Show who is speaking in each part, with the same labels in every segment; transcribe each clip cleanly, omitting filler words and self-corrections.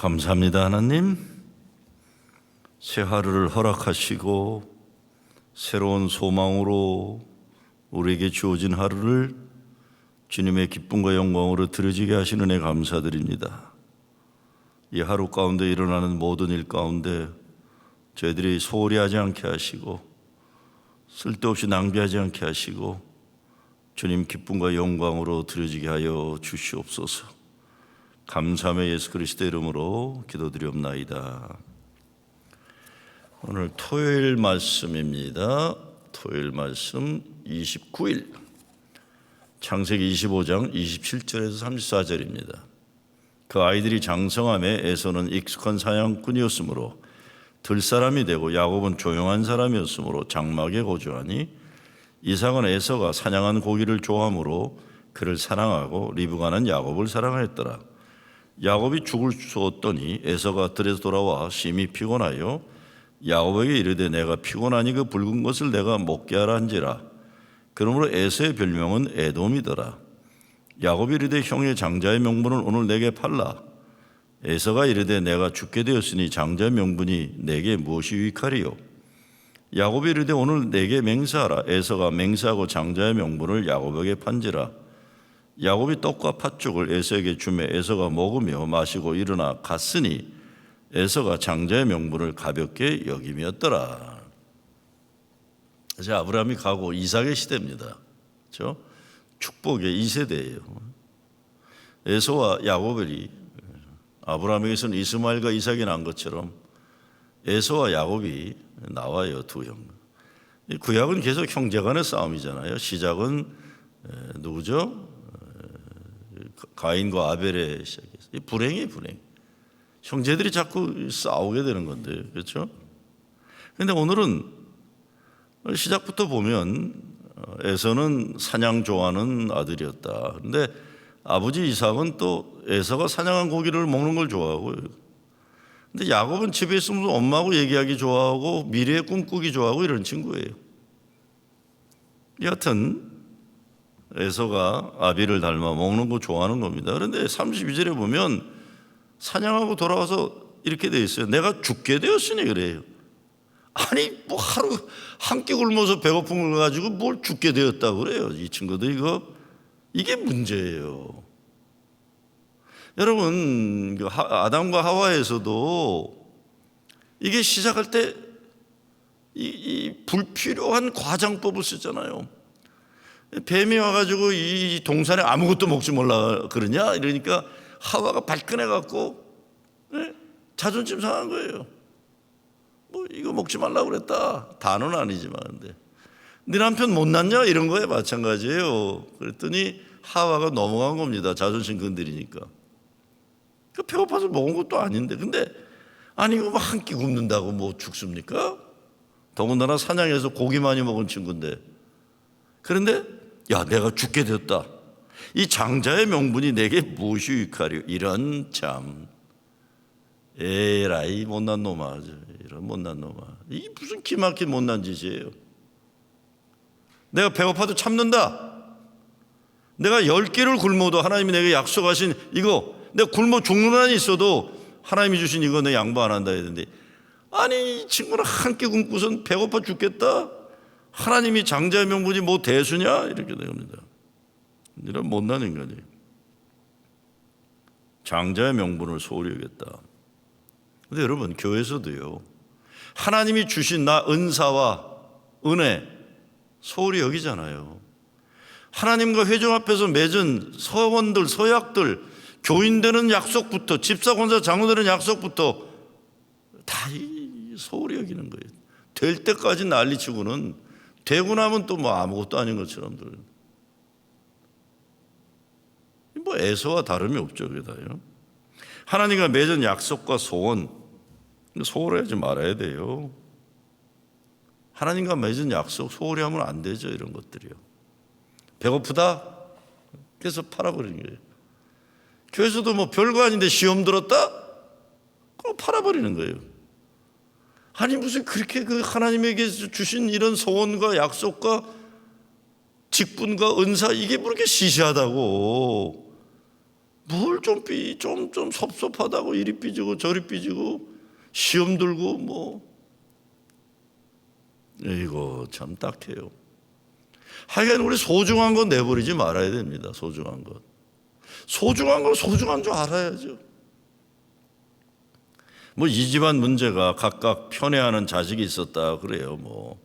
Speaker 1: 감사합니다. 하나님, 새 하루를 허락하시고 새로운 소망으로 우리에게 주어진 하루를 주님의 기쁨과 영광으로 드려지게 하시는 은혜 감사드립니다. 이 하루 가운데 일어나는 모든 일 가운데 저희들이 소홀히 하지 않게 하시고 쓸데없이 낭비하지 않게 하시고 주님 기쁨과 영광으로 드려지게 하여 주시옵소서. 감사함의 예수 그리스도의 이름으로 기도드리옵나이다. 오늘 토요일 말씀입니다. 토요일 말씀 29일 창세기 25장 27절에서 34절입니다. 그 아이들이 장성함에 에서는 익숙한 사냥꾼이었으므로 들사람이 되고 야곱은 조용한 사람이었으므로 장막에 거주하니 이삭은 에서가 사냥한 고기를 좋아하므로 그를 사랑하고 리브가는 야곱을 사랑하였더라. 야곱이 죽을 쏘었더니 에서가 들에서 돌아와 심히 피곤하여 야곱에게 이르되 내가 피곤하니 그 붉은 것을 내가 먹게 하라 한지라. 그러므로 에서의 별명은 에돔이더라. 야곱이 이르되 형의 장자의 명분을 오늘 내게 팔라. 에서가 이르되 내가 죽게 되었으니 장자의 명분이 내게 무엇이 유익하리요. 야곱이 이르되 오늘 내게 맹세하라. 에서가 맹세하고 장자의 명분을 야곱에게 판지라. 야곱이 떡과 팥죽을 에서에게 주매 에서가 먹으며 마시고 일어나 갔으니 에서가 장자의 명분을 가볍게 여김이었더라. 이제 아브라함이 가고 이삭의 시대입니다. 그렇죠? 축복의 2세대예요. 에서와 야곱이 아브라함에게서는 이스마엘과 이삭이 난 것처럼 에서와 야곱이 나와요. 두 형. 구약은 계속 형제간의 싸움이잖아요. 시작은 누구죠? 가인과 아벨의 시작이었어요. 불행이에요, 불행. 형제들이 자꾸 싸우게 되는 건데, 그렇죠? 그런데 오늘은 시작부터 보면 에서는 사냥 좋아하는 아들이었다. 그런데 아버지 이삭은 또 에서가 사냥한 고기를 먹는 걸 좋아하고요. 근데 야곱은 집에 있으면 엄마하고 얘기하기 좋아하고 미래의 꿈꾸기 좋아하고 이런 친구예요. 여하튼 에서가 아비를 닮아 먹는 거 좋아하는 겁니다. 그런데 32절에 보면 사냥하고 돌아와서 이렇게 돼 있어요. 내가 죽게 되었으니 그래요. 아니 뭐 하루 한 끼 굶어서 배고픈 걸 가지고 뭘 죽게 되었다고 그래요. 이 친구들 이게 문제예요. 여러분 아담과 하와에서도 이게 시작할 때 이 불필요한 과장법을 쓰잖아요. 뱀이 와가지고 이 동산에 아무것도 먹지 말라 그러냐 이러니까 하와가 발끈해갖고 자존심 상한 거예요. 뭐 이거 먹지 말라고 그랬다. 단어는 아니지만 근데 네 남편 못났냐 이런 거에 마찬가지예요. 그랬더니 하와가 넘어간 겁니다. 자존심 건드리니까. 배고파서 먹은 것도 아닌데 근데 아니 이거 한 끼 굶는다고 뭐 죽습니까? 더군다나 사냥해서 고기 많이 먹은 친구인데 그런데 야 내가 죽게 되었다. 이 장자의 명분이 내게 무엇이 유익하리요. 이런 참 에라이 못난 놈아. 이런 못난 놈아. 이게 무슨 기막힌 못난 짓이에요. 내가 배고파도 참는다. 내가 10개를 굶어도 하나님이 내게 약속하신 이거 내가 굶어 죽는 한이 있어도 하나님이 주신 이거 내 양보 안 한다 했는데 아니 이 친구는 한 끼 굶고선 배고파 죽겠다. 하나님이 장자의 명분이 뭐 대수냐 이렇게 됩니다. 이런 못난 인간이에요. 장자의 명분을 소홀히 여겼다. 근데 여러분 교회에서도요 하나님이 주신 나 은사와 은혜 소홀히 여기잖아요. 하나님과 회중 앞에서 맺은 서원들 서약들 교인 되는 약속부터 집사 권사 장로 되는 약속부터 다 소홀히 여기는 거예요. 될 때까지 난리치고는 되고 나면 또 뭐 아무것도 아닌 것처럼 뭐 에서와 다름이 없죠. 그다요. 하나님과 맺은 약속과 소원 소홀하지 말아야 돼요. 하나님과 맺은 약속 소홀히 하면 안 되죠. 이런 것들이요. 배고프다? 그래서 팔아버리는 거예요. 교회에서도 뭐 별거 아닌데 시험 들었다? 그럼 팔아버리는 거예요. 아니 무슨 그렇게 그 하나님에게 주신 이런 소원과 약속과 직분과 은사 이게 뭐 그렇게 시시하다고 뭘 좀 섭섭하다고 이리 삐지고 저리 삐지고 시험 들고 뭐 이거 참 딱해요. 하여간 우리 소중한 건 내버리지 말아야 됩니다. 소중한 것. 소중한 건 소중한 줄 알아야죠. 뭐 이 집안 문제가 각각 편애하는 자식이 있었다 그래요. 뭐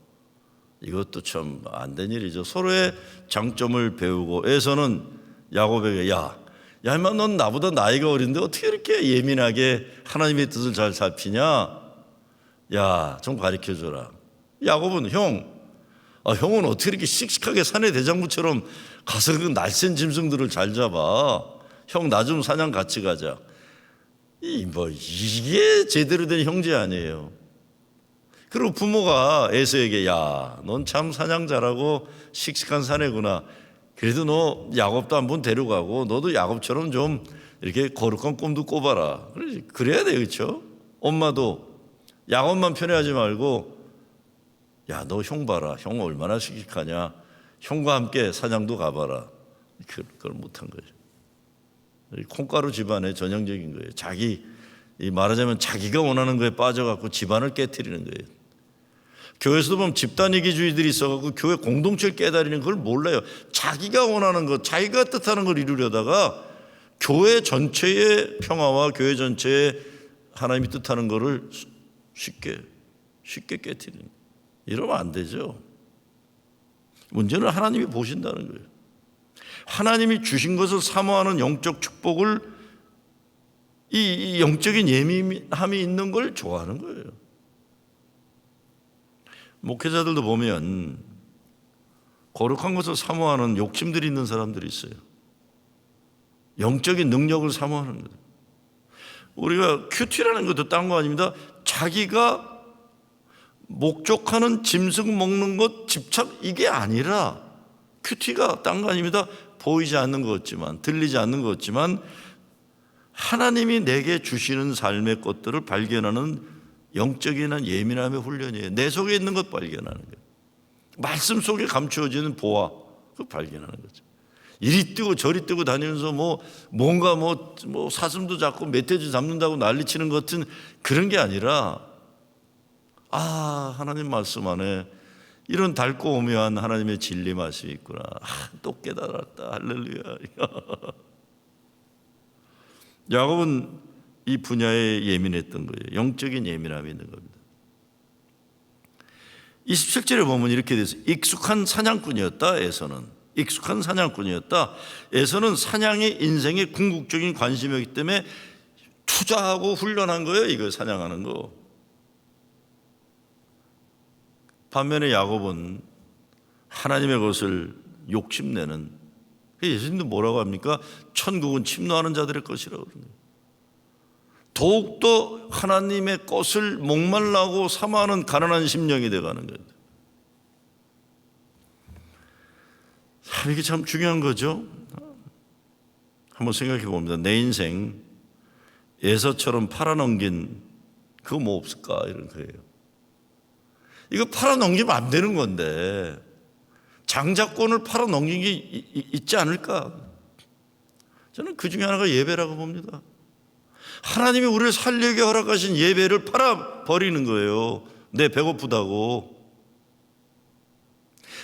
Speaker 1: 이것도 참 안 된 일이죠. 서로의 장점을 배우고 에서는 야곱에게 임마 넌 나보다 나이가 어린데 어떻게 이렇게 예민하게 하나님의 뜻을 잘 살피냐? 야, 좀 가르쳐줘라. 야곱은 형은 어떻게 이렇게 씩씩하게 사내 대장부처럼 가서 그 날쌘 짐승들을 잘 잡아. 형 나 좀 사냥 같이 가자. 이게 제대로 된 형제 아니에요. 그리고 부모가 에서에게 넌 참 사냥 잘하고 씩씩한 사내구나. 그래도 너 야곱도 한번 데려가고 너도 야곱처럼 좀 이렇게 거룩한 꿈도 꿔봐라. 그래야 돼, 그렇죠? 엄마도 야곱만 편애하지 말고 너 형 봐라. 형 얼마나 씩씩하냐. 형과 함께 사냥도 가봐라. 그걸 못한 거죠. 콩가루 집안의 전형적인 거예요. 말하자면 자기가 원하는 거에 빠져갖고 집안을 깨트리는 거예요. 교회에서도 보면 집단 이기주의들이 있어갖고 교회 공동체를 깨달리는 걸 몰라요. 자기가 원하는 것, 자기가 뜻하는 걸 이루려다가 교회 전체의 평화와 교회 전체의 하나님이 뜻하는 거를 쉽게 깨트리는 거예요. 이러면 안 되죠. 문제는 하나님이 보신다는 거예요. 하나님이 주신 것을 사모하는 영적 축복을 이 영적인 예민함이 있는 걸 좋아하는 거예요. 목회자들도 보면 거룩한 것을 사모하는 욕심들이 있는 사람들이 있어요. 영적인 능력을 사모하는 거예요. 우리가 큐티라는 것도 딴 거 아닙니다. 자기가 목적하는 짐승 먹는 것 집착 이게 아니라 큐티가 딴 거 아닙니다. 보이지 않는 것 같지만 들리지 않는 것 같지만 하나님이 내게 주시는 삶의 것들을 발견하는 영적인 예민함의 훈련이에요. 내 속에 있는 것 발견하는 거예요. 말씀 속에 감추어지는 보아 그걸 발견하는 거죠. 이리 뛰고 저리 뛰고 다니면서 뭔가 사슴도 잡고 멧돼지 잡는다고 난리치는 것 같은 그런 게 아니라 하나님 말씀 안에 이런 달고 오묘한 하나님의 진리 맛이 있구나. 또 깨달았다. 할렐루야. 야곱은 이 분야에 예민했던 거예요. 영적인 예민함이 있는 겁니다. 27절에 보면 이렇게 돼서 익숙한 사냥꾼이었다. 익숙한 사냥꾼이었다. 에서는 사냥이 인생의 궁극적인 관심이었기 때문에 투자하고 훈련한 거예요. 이거 사냥하는 거. 반면에 야곱은 하나님의 것을 욕심내는, 예수님도 뭐라고 합니까? 천국은 침노하는 자들의 것이라고 그러는 거예요. 더욱더 하나님의 것을 목말라고 사모하는 가난한 심령이 되어가는 거예요. 이게 참 중요한 거죠. 한번 생각해 봅니다. 내 인생 에서처럼 팔아넘긴 그거 뭐 없을까 이런 거예요. 이거 팔아넘기면 안 되는 건데 장자권을 팔아넘긴 게 있지 않을까? 저는 그 중에 하나가 예배라고 봅니다. 하나님이 우리를 살리게 허락하신 예배를 팔아버리는 거예요. 내 배고프다고.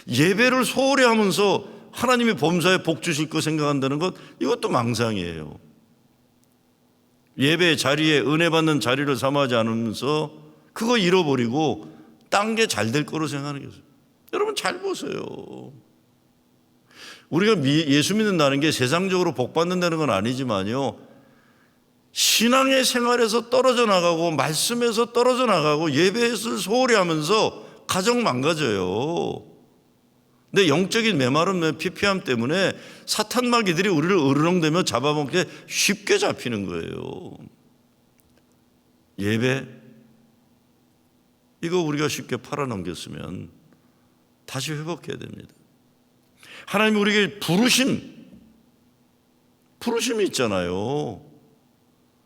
Speaker 1: 예배를 소홀히 하면서 하나님이 범사에 복 주실 거 생각한다는 것, 이것도 망상이에요. 예배의 자리에 은혜 받는 자리를 삼아하지 않으면서 그거 잃어버리고 딴 게 잘 될 거로 생각하는 게 있어요. 여러분 잘 보세요. 우리가 예수 믿는다는 게 세상적으로 복 받는다는 건 아니지만요, 신앙의 생활에서 떨어져 나가고 말씀에서 떨어져 나가고 예배를 소홀히 하면서 가정 망가져요. 근데 영적인 메마름, 피폐함 때문에 사탄 마귀들이 우리를 으르렁대며 잡아먹게 쉽게 잡히는 거예요. 예배, 이거 우리가 쉽게 팔아넘겼으면 다시 회복해야 됩니다. 하나님 우리에게 부르심이 있잖아요.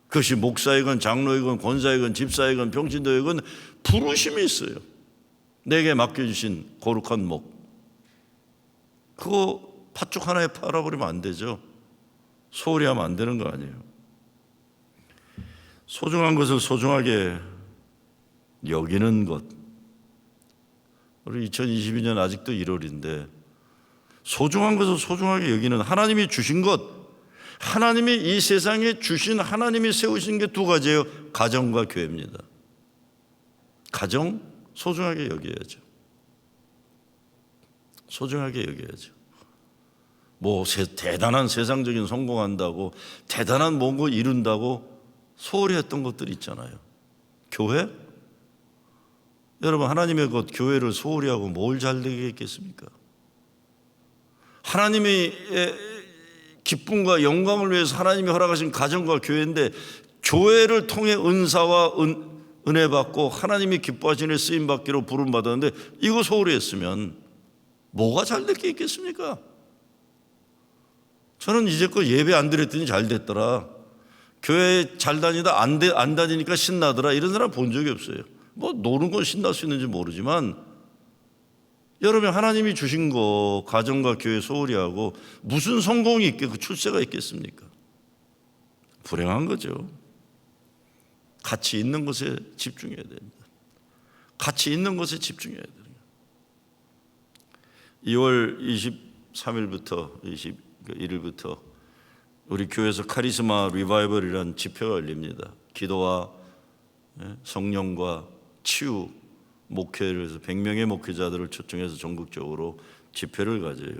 Speaker 1: 그것이 목사이건 장로이건 권사이건 집사이건 평신도이건 부르심이 있어요. 내게 맡겨주신 거룩한 목, 그거 팥죽 하나에 팔아버리면 안 되죠. 소홀히 하면 안 되는 거 아니에요. 소중한 것을 소중하게 여기는 것. 우리 2022년 아직도 1월인데 소중한 것을 소중하게 여기는 하나님이 주신 것, 하나님이 이 세상에 주신, 하나님이 세우신 게 두 가지예요. 가정과 교회입니다. 가정 소중하게 여겨야죠. 소중하게 여겨야죠. 뭐 대단한 세상적인 성공한다고, 대단한 뭔가 이룬다고 소홀히 했던 것들이 있잖아요. 교회? 여러분, 하나님의 것 교회를 소홀히 하고 뭘 잘 되겠습니까? 하나님의 기쁨과 영광을 위해서 하나님이 허락하신 가정과 교회인데, 교회를 통해 은사와 은혜 받고 하나님이 기뻐하시는 쓰임 받기로 부름 받았는데 이거 소홀히 했으면 뭐가 잘 될 게 있겠습니까? 저는 이제껏 예배 안 드렸더니 잘 됐더라, 교회 잘 다니다 안 다니니까 신나더라, 이런 사람 본 적이 없어요. 뭐 노는 건 신날 수 있는지 모르지만 여러분, 하나님이 주신 거 가정과 교회 소홀히 하고 무슨 성공이 있게 그 출세가 있겠습니까? 불행한 거죠. 가치 있는 것에 집중해야 됩니다. 가치 있는 것에 집중해야 됩니다. 2월 23일부터 21일부터 우리 교회에서 카리스마 리바이벌이라는 집회가 열립니다. 기도와 성령과 치유 목회를 해서 100명의 목회자들을 초청해서 전국적으로 집회를 가져요.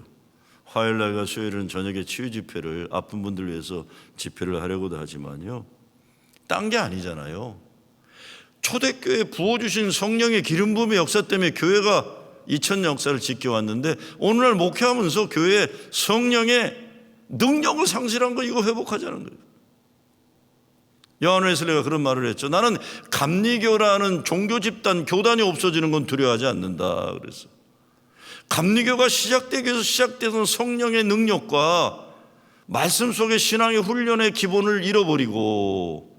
Speaker 1: 화요일날과 수요일은 저녁에 치유 집회를, 아픈 분들 위해서 집회를 하려고도 하지만요, 딴 게 아니잖아요. 초대교회에 부어주신 성령의 기름 부음의 역사 때문에 교회가 2000년 역사를 지켜왔는데, 오늘날 목회하면서 교회에 성령의 능력을 상실한 거, 이거 회복하자는 거예요. 요한 웨슬리가 그런 말을 했죠. 나는 감리교라는 종교 집단, 교단이 없어지는 건 두려워하지 않는다 그랬어요. 감리교가 시작되기 위해서 시작되던 성령의 능력과 말씀 속의 신앙의 훈련의 기본을 잃어버리고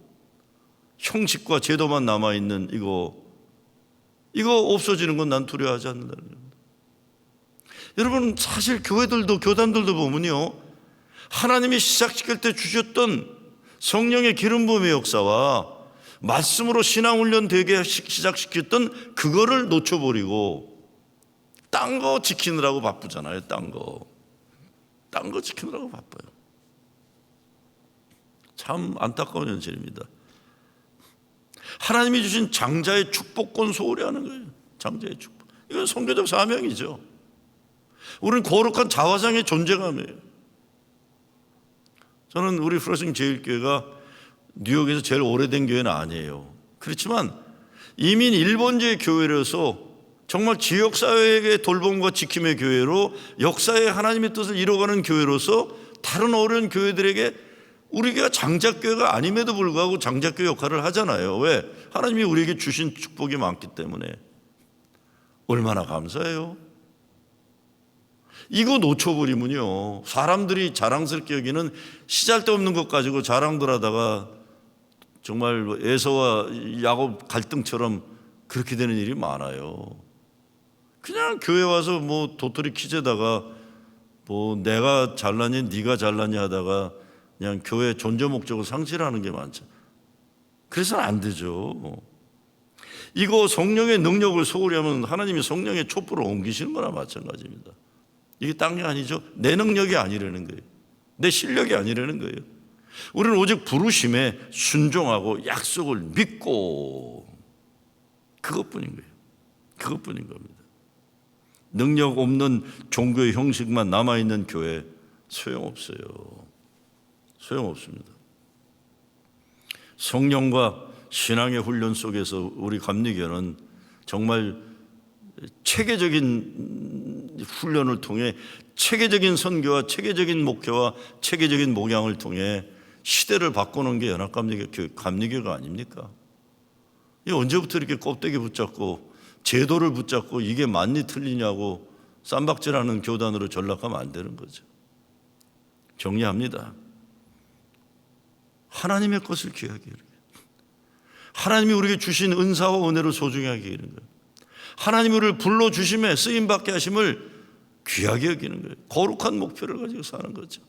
Speaker 1: 형식과 제도만 남아있는 이거 없어지는 건 난 두려워하지 않는다는 겁니다. 여러분, 사실 교회들도 교단들도 보면요, 하나님이 시작시킬 때 주셨던 성령의 기름 부음의 역사와 말씀으로 신앙 훈련 되게 시작시켰던 그거를 놓쳐버리고 딴 거 지키느라고 바쁘잖아요. 딴 거 지키느라고 바빠요. 참 안타까운 현실입니다. 하나님이 주신 장자의 축복권 소홀히 하는 거예요. 장자의 축복. 이건 선교적 사명이죠. 우리는 거룩한 자화상의 존재감이에요. 저는 우리 플러싱 제일교회가 뉴욕에서 제일 오래된 교회는 아니에요. 그렇지만 이민 일본제의 교회라서 정말 지역사회의 돌봄과 지킴의 교회로 역사의 하나님의 뜻을 이뤄가는 교회로서 다른 어려운 교회들에게 우리 교회가 장작교회가 아님에도 불구하고 장작교회 역할을 하잖아요. 왜? 하나님이 우리에게 주신 축복이 많기 때문에. 얼마나 감사해요. 이거 놓쳐버리면요, 사람들이 자랑스럽게 여기는 시잘데없는 것 가지고 자랑들 하다가 정말 에서와 야곱 갈등처럼 그렇게 되는 일이 많아요. 그냥 교회 와서 뭐 도토리 키재다가 뭐 내가 잘나니 네가 잘나니 하다가 그냥 교회 존재 목적을 상실하는 게 많죠. 그래서는 안 되죠. 이거 성령의 능력을 소홀히 하면 하나님이 성령의 촛불을 옮기시는 거나 마찬가지입니다. 이게 딴 게 아니죠. 내 능력이 아니라는 거예요. 내 실력이 아니라는 거예요. 우리는 오직 부르심에 순종하고 약속을 믿고, 그것뿐인 거예요. 그것뿐인 겁니다. 능력 없는 종교의 형식만 남아있는 교회 소용없어요. 소용없습니다. 성령과 신앙의 훈련 속에서 우리 감리교는 정말 체계적인 훈련을 통해 체계적인 선교와 체계적인 목회와 체계적인 목양을 통해 시대를 바꾸는 게 연합감리교가 아닙니까? 이 언제부터 이렇게 껍데기 붙잡고 제도를 붙잡고 이게 맞니 틀리냐고 쌈박질하는 교단으로 전락하면 안 되는 거죠. 정리합니다. 하나님의 것을 귀하게 여기는 거예요. 하나님이 우리에게 주신 은사와 은혜를 소중하게 여기는 거예요. 하나님이 우리를 불러주심에 쓰임받게 하심을 귀하게 여기는 거예요. 거룩한 목표를 가지고 사는 거죠.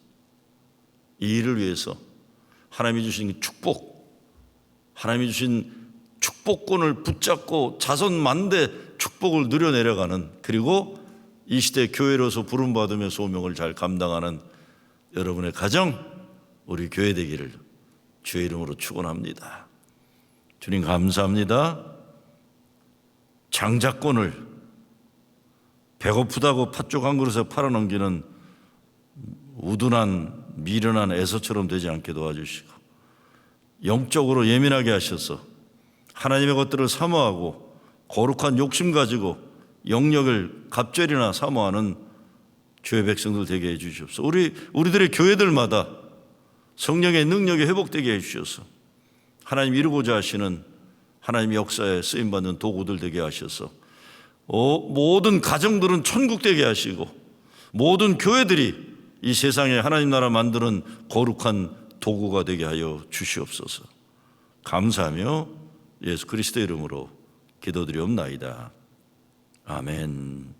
Speaker 1: 이 일을 위해서 하나님이 주신 축복, 하나님이 주신 축복권을 붙잡고 자손 만대 축복을 누려내려가는, 그리고 이 시대 교회로서 부름받으며 소명을 잘 감당하는 여러분의 가정, 우리 교회 되기를 주의 이름으로 축원합니다. 주님 감사합니다. 장자권을 배고프다고 팥죽 한 그릇에 팔아넘기는 우둔한 미련한 에서처럼 되지 않게 도와주시고, 영적으로 예민하게 하셔서 하나님의 것들을 사모하고 거룩한 욕심 가지고 영역을 갑절이나 사모하는 주의 백성들 되게 해 주시옵소서. 우리들의 교회들마다 성령의 능력이 회복되게 해 주셔서 하나님 이루고자 하시는 하나님 역사에 쓰임받는 도구들 되게 하셔서 모든 가정들은 천국 되게 하시고, 모든 교회들이 이 세상에 하나님 나라 만드는 거룩한 도구가 되게 하여 주시옵소서. 감사하며 예수 그리스도의 이름으로 기도드리옵나이다. 아멘.